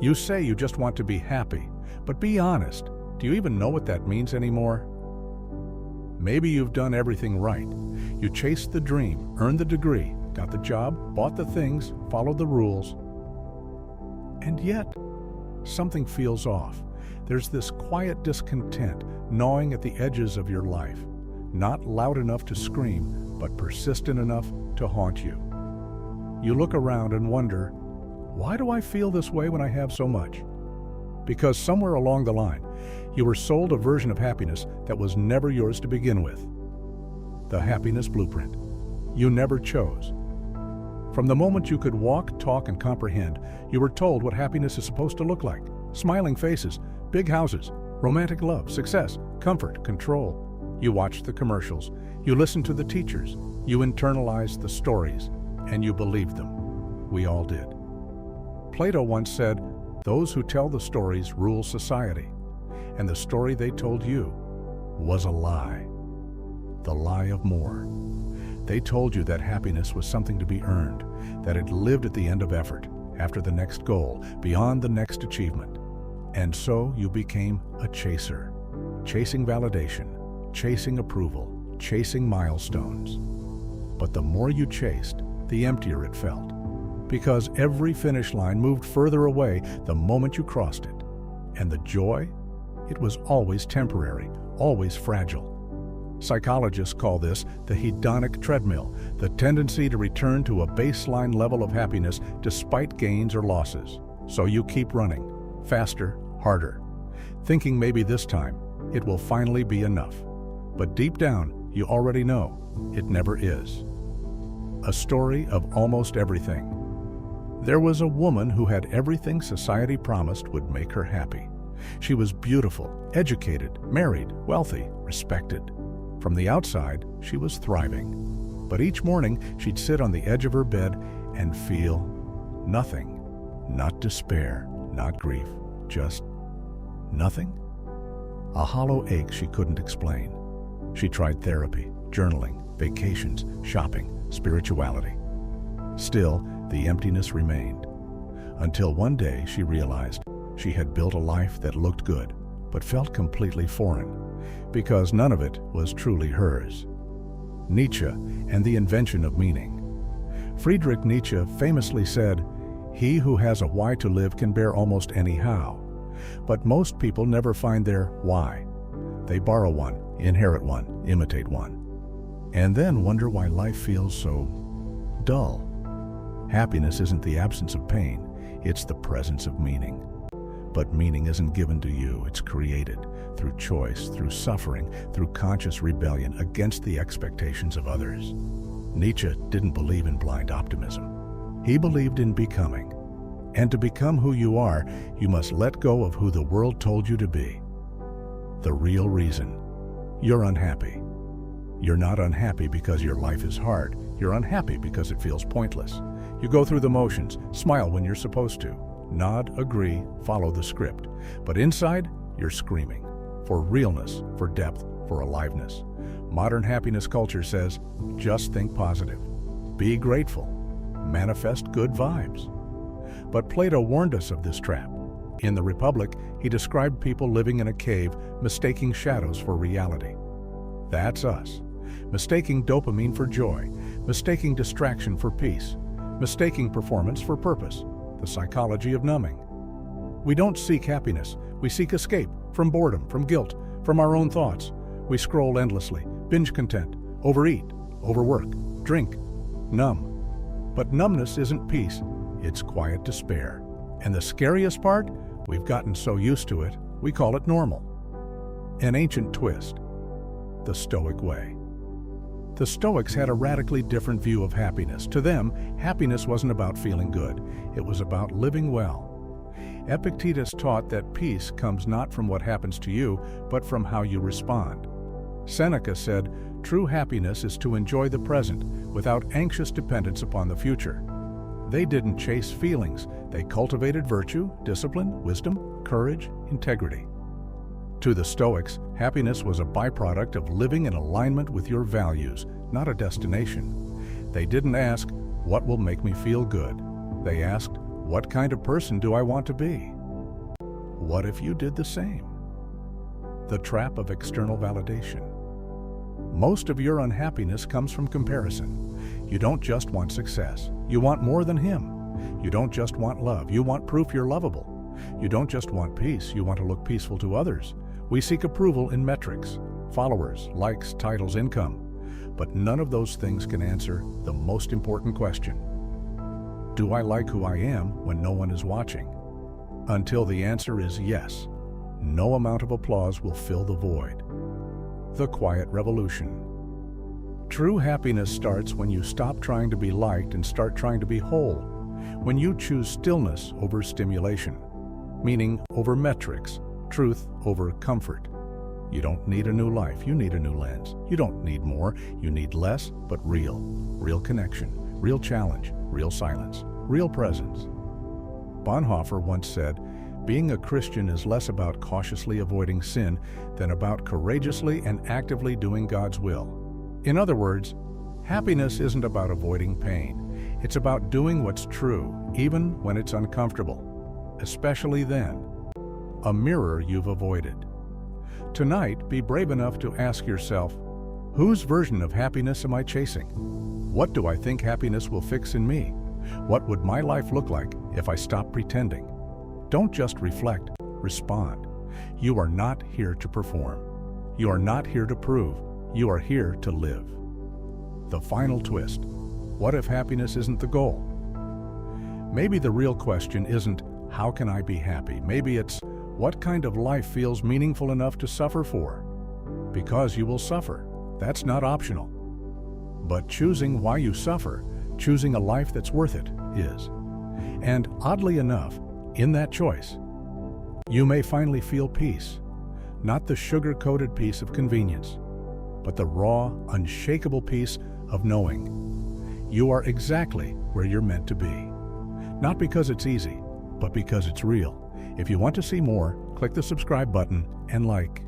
You say you just want to be happy, but be honest, do you even know what that means anymore? Maybe you've done everything right. You chased the dream, earned the degree, got the job, bought the things, followed the rules. And yet, something feels off. There's this quiet discontent gnawing at the edges of your life, not loud enough to scream, but persistent enough to haunt you. You look around and wonder, why do I feel this way when I have so much? Because somewhere along the line, you were sold a version of happiness that was never yours to begin with. The happiness blueprint you never chose. From the moment you could walk, talk, and comprehend, you were told what happiness is supposed to look like. Smiling faces, big houses, romantic love, success, comfort, control. You watched the commercials, you listened to the teachers, you internalized the stories, and you believed them. We all did. Plato once said, "Those who tell the stories rule society," and the story they told you was a lie. The lie of more. They told you that happiness was something to be earned, that it lived at the end of effort, after the next goal, beyond the next achievement. And so you became a chaser, chasing validation, chasing approval, chasing milestones. But the more you chased, the emptier it felt, because every finish line moved further away the moment you crossed it. And the joy? It was always temporary, always fragile. Psychologists call this the hedonic treadmill, the tendency to return to a baseline level of happiness despite gains or losses. So you keep running, faster, harder, thinking maybe this time it will finally be enough. But deep down, you already know it never is. A story of almost everything. There was a woman who had everything society promised would make her happy. She was beautiful, educated, married, wealthy, respected. From the outside, she was thriving. But each morning, she'd sit on the edge of her bed and feel nothing. Not despair, not grief, just nothing. A hollow ache she couldn't explain. She tried therapy, journaling, vacations, shopping, spirituality. Still, the emptiness remained. Until one day she realized she had built a life that looked good, but felt completely foreign, because none of it was truly hers. Nietzsche and the invention of meaning. Friedrich Nietzsche famously said, "He who has a why to live can bear almost any how." But most people never find their why. They borrow one, inherit one, imitate one, and then wonder why life feels so dull. Happiness isn't the absence of pain, it's the presence of meaning. But meaning isn't given to you, it's created through choice, through suffering, through conscious rebellion against the expectations of others. Nietzsche didn't believe in blind optimism. He believed in becoming. And to become who you are, you must let go of who the world told you to be. The real reason you're unhappy. You're not unhappy because your life is hard. You're unhappy because it feels pointless. You go through the motions, smile when you're supposed to, nod, agree, follow the script. But inside, you're screaming for realness, for depth, for aliveness. Modern happiness culture says, just think positive, be grateful, manifest good vibes. But Plato warned us of this trap. In the Republic, he described people living in a cave, mistaking shadows for reality. That's us. Mistaking dopamine for joy, mistaking distraction for peace, mistaking performance for purpose, the psychology of numbing. We don't seek happiness, we seek escape from boredom, from guilt, from our own thoughts. We scroll endlessly, binge content, overeat, overwork, drink, numb. But numbness isn't peace, it's quiet despair. And the scariest part? We've gotten so used to it, we call it normal. An ancient twist. The Stoic way. The Stoics had a radically different view of happiness. To them, happiness wasn't about feeling good. It was about living well. Epictetus taught that peace comes not from what happens to you, but from how you respond. Seneca said, true happiness is to enjoy the present without anxious dependence upon the future. They didn't chase feelings. They cultivated virtue, discipline, wisdom, courage, integrity. To the Stoics, happiness was a byproduct of living in alignment with your values, not a destination. They didn't ask, what will make me feel good? They asked, What kind of person do I want to be? What if you did the same? The trap of external validation. Most of your unhappiness comes from comparison. You don't just want success. You want more than him. You don't just want love. You want proof you're lovable. You don't just want peace. You want to look peaceful to others. We seek approval in metrics, followers, likes, titles, income. But none of those things can answer the most important question. Do I like who I am when no one is watching? Until the answer is yes, no amount of applause will fill the void. The quiet revolution. True happiness starts when you stop trying to be liked and start trying to be whole. When you choose stillness over stimulation, meaning over metrics, truth over comfort. You don't need a new life, you need a new lens. You don't need more, you need less, but real. Real connection, real challenge, real silence, real presence. Bonhoeffer once said, being a Christian is less about cautiously avoiding sin than about courageously and actively doing God's will. In other words, happiness isn't about avoiding pain. It's about doing what's true, even when it's uncomfortable, especially then. A mirror you've avoided. Tonight, be brave enough to ask yourself, whose version of happiness am I chasing? What do I think happiness will fix in me? What would my life look like if I stopped pretending? Don't just reflect, respond. You are not here to perform. You are not here to prove. You are here to live. The final twist. What if happiness isn't the goal? Maybe the real question isn't, how can I be happy? Maybe it's, what kind of life feels meaningful enough to suffer for? Because you will suffer. That's not optional. But choosing why you suffer, choosing a life that's worth it, is. And oddly enough, in that choice, you may finally feel peace. Not the sugar-coated peace of convenience, but the raw, unshakable peace of knowing you are exactly where you're meant to be. Not because it's easy, but because it's real. If you want to see more, click the subscribe button and like.